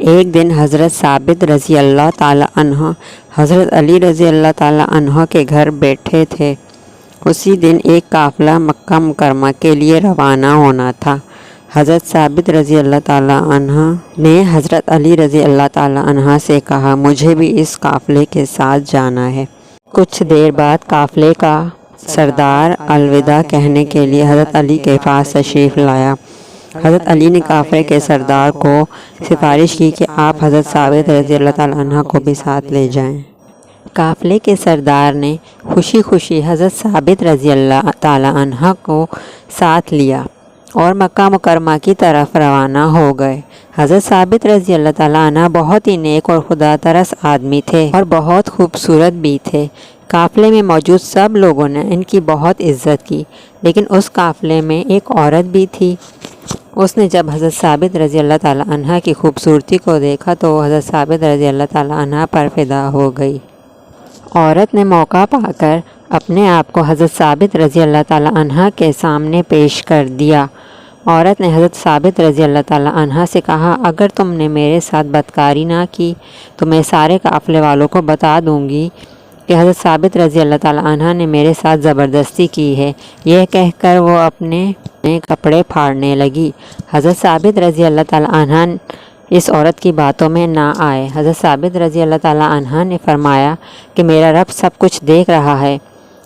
ایک دن حضرت ثابت رضی اللہ تعالی عنہ حضرت علی رضی اللہ تعالی عنہ کے گھر بیٹھے تھے۔ اسی دن ایک قافلہ مکہ مکرمہ کے لیے روانہ ہونا تھا۔ حضرت ثابت رضی اللہ تعالی عنہ نے حضرت علی رضی اللہ تعالی عنہ سے کہا، مجھے بھی اس قافلے کے ساتھ جانا ہے۔ کچھ دیر بعد قافلے کا سردار الوداع کہنے کے لیے حضرت علی کے پاس تشریف لایا۔ حضرت علی نے قافلے کے سردار کو سفارش کی کہ آپ حضرت ثابت رضی اللہ تعالی عنہ کو بھی ساتھ لے جائیں۔ قافلے کے سردار نے خوشی خوشی حضرت ثابت رضی اللہ تعالی عنہ کو ساتھ لیا اور مکہ مکرمہ کی طرف روانہ ہو گئے۔ حضرت ثابت رضی اللہ تعالیٰ عنہ بہت ہی نیک اور خدا ترس آدمی تھے اور بہت خوبصورت بھی تھے۔ قافلے میں موجود سب لوگوں نے ان کی بہت عزت کی، لیکن اس قافلے میں ایک عورت بھی تھی۔ اس نے جب حضرت ثابت رضی اللہ تعالیٰ عنہ کی خوبصورتی کو دیکھا تو حضرت ثابت رضی اللہ تعالیٰ عنہ پر فدا ہو گئی۔ عورت نے موقع پا کر اپنے آپ کو حضرت ثابت رضی اللہ تعالیٰ عنہ کے سامنے پیش کر دیا۔ عورت نے حضرت ثابت رضی اللہ تعالیٰ عنہ سے کہا، اگر تم نے میرے ساتھ بدکاری نہ کی تو میں سارے قافلے والوں کو بتا دوں گی کہ حضرت ثابت رضی اللہ تعالیٰ عنہ نے میرے ساتھ زبردستی کی ہے۔ یہ کہہ کر وہ اپنے کپڑے پھاڑنے لگی۔ حضرت ثابت رضی اللہ تعالیٰ عنہ اس عورت کی باتوں میں نہ آئے۔ حضرت ثابت رضی اللہ تعالیٰ عنہ نے فرمایا کہ میرا رب سب کچھ دیکھ رہا ہے،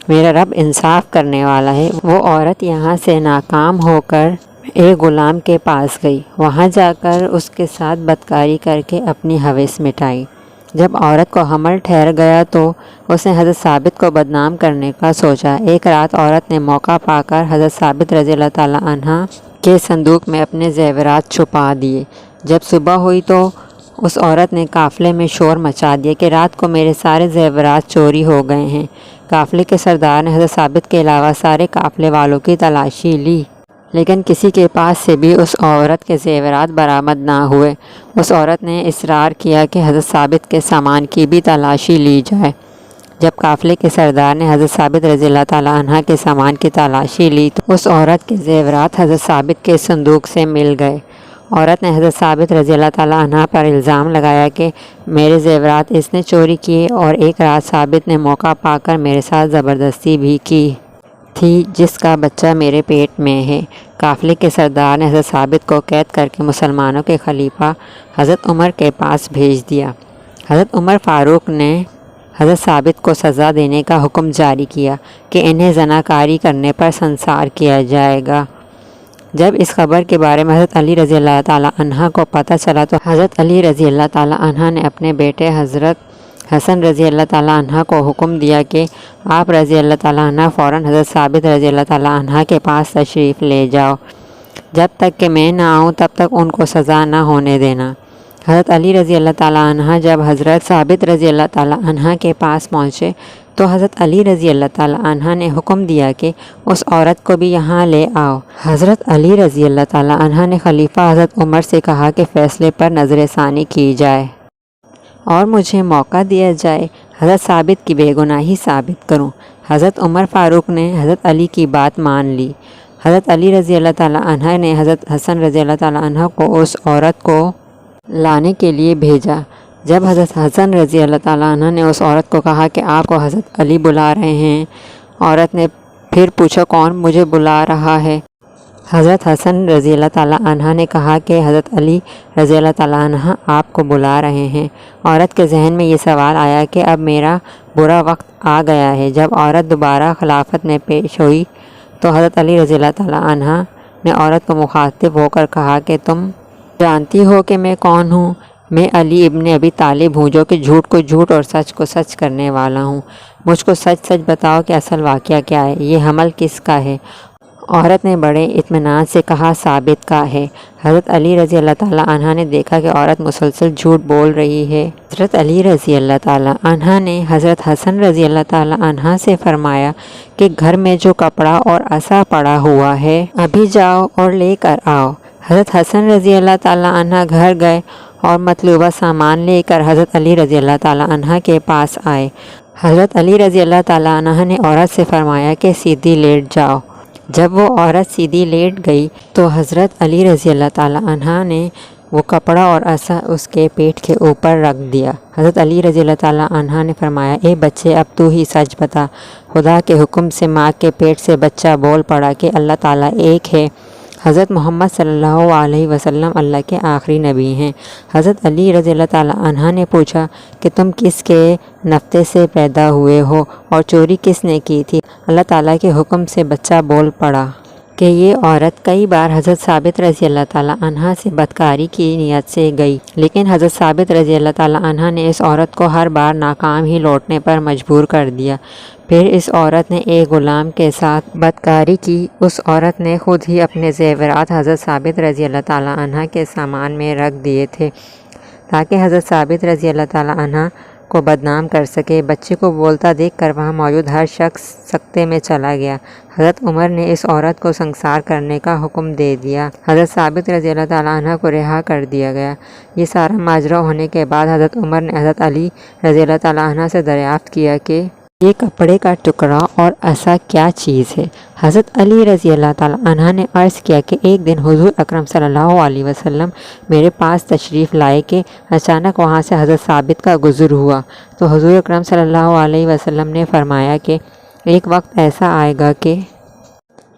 میرا رب انصاف کرنے والا ہے۔ وہ عورت یہاں سے ناکام ہو کر ایک غلام کے پاس گئی، وہاں جا کر اس کے ساتھ بدکاری کر کے اپنی ہوس مٹائی۔ جب عورت کو حمل ٹھہر گیا تو اس نے حضرت ثابت کو بدنام کرنے کا سوچا۔ ایک رات عورت نے موقع پا کر حضرت ثابت رضی اللہ تعالیٰ عنہ کے صندوق میں اپنے زیورات چھپا دیے۔ جب صبح ہوئی تو اس عورت نے قافلے میں شور مچا دیا کہ رات کو میرے سارے زیورات چوری ہو گئے ہیں۔ قافلے کے سردار نے حضرت ثابت کے علاوہ سارے قافلے والوں کی تلاشی لی، لیکن کسی کے پاس سے بھی اس عورت کے زیورات برآمد نہ ہوئے۔ اس عورت نے اصرار کیا کہ حضرت ثابت کے سامان کی بھی تلاشی لی جائے۔ جب قافلے کے سردار نے حضرت ثابت رضی اللہ تعالیٰ عنہ کے سامان کی تلاشی لی تو اس عورت کے زیورات حضرت ثابت کے صندوق سے مل گئے۔ عورت نے حضرت ثابت رضی اللہ تعالیٰ عنہ پر الزام لگایا کہ میرے زیورات اس نے چوری کیے اور ایک رات ثابت نے موقع پا کر میرے ساتھ زبردستی بھی کی تھی، جس کا بچہ میرے پیٹ میں ہے۔ قافلے کے سردار نے حضرت ثابت کو قید کر کے مسلمانوں کے خلیفہ حضرت عمر کے پاس بھیج دیا۔ حضرت عمر فاروق نے حضرت ثابت کو سزا دینے کا حکم جاری کیا کہ انہیں زناکاری کرنے پر سنسار کیا جائے گا۔ جب اس خبر کے بارے میں حضرت علی رضی اللہ تعالیٰ عنہ کو پتہ چلا تو حضرت علی رضی اللہ تعالیٰ عنہ نے اپنے بیٹے حضرت حسن رضی اللہ تعالیٰ عنہ کو حکم دیا کہ آپ رضی اللہ تعالیٰ عنہ فوراً حضرت ثابت رضی اللہ تعالیٰ عنہ کے پاس تشریف لے جاؤ، جب تک کہ میں نہ آؤں تب تک ان کو سزا نہ ہونے دینا۔ حضرت علی رضی اللہ تعالیٰ عنہ جب حضرت ثابت رضی اللہ تعالیٰ عنہ کے پاس پہنچے تو حضرت علی رضی اللہ تعالیٰ عنہ نے حکم دیا کہ اس عورت کو بھی یہاں لے آؤ۔ حضرت علی رضی اللہ تعالیٰ عنہ نے خلیفہ حضرت عمر سے کہا کہ فیصلے پر نظر ثانی کی جائے اور مجھے موقع دیا جائے حضرت ثابت کی بے گناہی ثابت کروں۔ حضرت عمر فاروق نے حضرت علی کی بات مان لی۔ حضرت علی رضی اللہ تعالیٰ عنہ نے حضرت حسن رضی اللہ تعالیٰ عنہ کو اس عورت کو لانے کے لیے بھیجا۔ جب حضرت حسن رضی اللہ تعالیٰ عنہ نے اس عورت کو کہا کہ آپ کو حضرت علی بلا رہے ہیں، عورت نے پھر پوچھا کون مجھے بلا رہا ہے؟ حضرت حسن رضی اللہ تعالیٰ عنہ نے کہا کہ حضرت علی رضی اللہ تعالیٰ عنہ آپ کو بلا رہے ہیں۔ عورت کے ذہن میں یہ سوال آیا کہ اب میرا برا وقت آ گیا ہے۔ جب عورت دوبارہ خلافت میں پیش ہوئی تو حضرت علی رضی اللہ تعالیٰ عنہ نے عورت کو مخاطب ہو کر کہا کہ تم جانتی ہو کہ میں کون ہوں؟ میں علی ابن ابی طالب ہوں جو کہ جھوٹ کو جھوٹ اور سچ کو سچ کرنے والا ہوں۔ مجھ کو سچ سچ بتاؤ کہ اصل واقعہ کیا ہے، یہ حمل کس کا ہے؟ عورت نے بڑے اطمینان سے کہا ثابت کا ہے۔ حضرت علی رضی اللہ تعالیٰ عنہ نے دیکھا کہ عورت مسلسل جھوٹ بول رہی ہے۔ حضرت علی رضی اللہ تعالیٰ عنہ نے حضرت حسن رضی اللہ تعالیٰ عنہ سے فرمایا کہ گھر میں جو کپڑا اور عصا پڑا ہوا ہے ابھی جاؤ اور لے کر آؤ۔ حضرت حسن رضی اللہ تعالیٰ عنہ گھر گئے اور مطلوبہ سامان لے کر حضرت علی رضی اللہ تعالیٰ عنہ کے پاس آئے۔ حضرت علی رضی اللہ تعالیٰ عنہ نے عورت سے فرمایا کہ سیدھی لیٹ جاؤ۔ جب وہ عورت سیدھی لیٹ گئی تو حضرت علی رضی اللہ تعالیٰ عنہ نے وہ کپڑا اور عصا اس کے پیٹ کے اوپر رکھ دیا۔ حضرت علی رضی اللہ تعالیٰ عنہ نے فرمایا، اے بچے، اب تو ہی سچ بتا۔ خدا کے حکم سے ماں کے پیٹ سے بچہ بول پڑا کہ اللہ تعالیٰ ایک ہے۔ حضرت محمد صلی اللہ علیہ وسلم اللہ کے آخری نبی ہیں۔ حضرت علی رضی اللہ تعالیٰ عنہ نے پوچھا کہ تم کس کے نفتے سے پیدا ہوئے ہو اور چوری کس نے کی تھی؟ اللہ تعالیٰ کے حکم سے بچہ بول پڑا کہ یہ عورت کئی بار حضرت ثابت رضی اللہ تعالیٰ عنہ سے بدکاری کی نیت سے گئی، لیکن حضرت ثابت رضی اللہ تعالیٰ عنہ نے اس عورت کو ہر بار ناکام ہی لوٹنے پر مجبور کر دیا۔ پھر اس عورت نے ایک غلام کے ساتھ بدکاری کی۔ اس عورت نے خود ہی اپنے زیورات حضرت ثابت رضی اللہ تعالیٰ عنہ کے سامان میں رکھ دیے تھے تاکہ حضرت ثابت رضی اللہ تعالیٰ عنہ کو بدنام کر سکے۔ بچے کو بولتا دیکھ کر وہاں موجود ہر شخص سکتے میں چلا گیا۔ حضرت عمر نے اس عورت کو سنسار کرنے کا حکم دے دیا۔ حضرت ثابت رضی اللہ تعالیٰ عنہ کو رہا کر دیا گیا۔ یہ سارا ماجرا ہونے کے بعد حضرت عمر نے حضرت علی رضی اللہ تعالیٰ عنہ سے دریافت کیا کہ یہ کپڑے کا ٹکڑا اور عصا کیا چیز ہے؟ حضرت علی رضی اللہ تعالیٰ عنہ نے عرض کیا کہ ایک دن حضور اکرم صلی اللہ علیہ وسلم میرے پاس تشریف لائے کہ اچانک وہاں سے حضرت ثابت کا گزر ہوا تو حضور اکرم صلی اللہ علیہ وسلم نے فرمایا کہ ایک وقت ایسا آئے گا کہ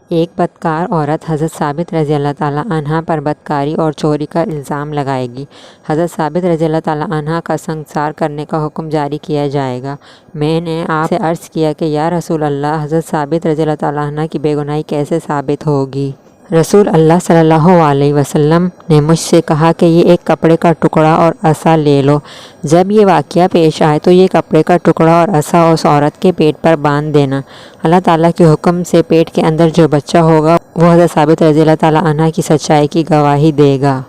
ایک بدکار عورت حضرت ثابت رضی اللہ تعالیٰ عنہ پر بدکاری اور چوری کا الزام لگائے گی۔ حضرت ثابت رضی اللہ تعالیٰ عنہ کا سنسار کرنے کا حکم جاری کیا جائے گا۔ میں نے آپ سے عرض کیا کہ یا رسول اللہ، حضرت ثابت رضی اللہ تعالیٰ عنہ کی بے گناہی کیسے ثابت ہوگی؟ رسول اللہ صلی اللہ علیہ وسلم نے مجھ سے کہا کہ یہ ایک کپڑے کا ٹکڑا اور عصا لے لو۔ جب یہ واقعہ پیش آئے تو یہ کپڑے کا ٹکڑا اور عصا اس عورت کے پیٹ پر باندھ دینا۔ اللہ تعالیٰ کے حکم سے پیٹ کے اندر جو بچہ ہوگا وہ حضرت ثابت رضی اللہ تعالیٰ عنہ کی سچائی کی گواہی دے گا۔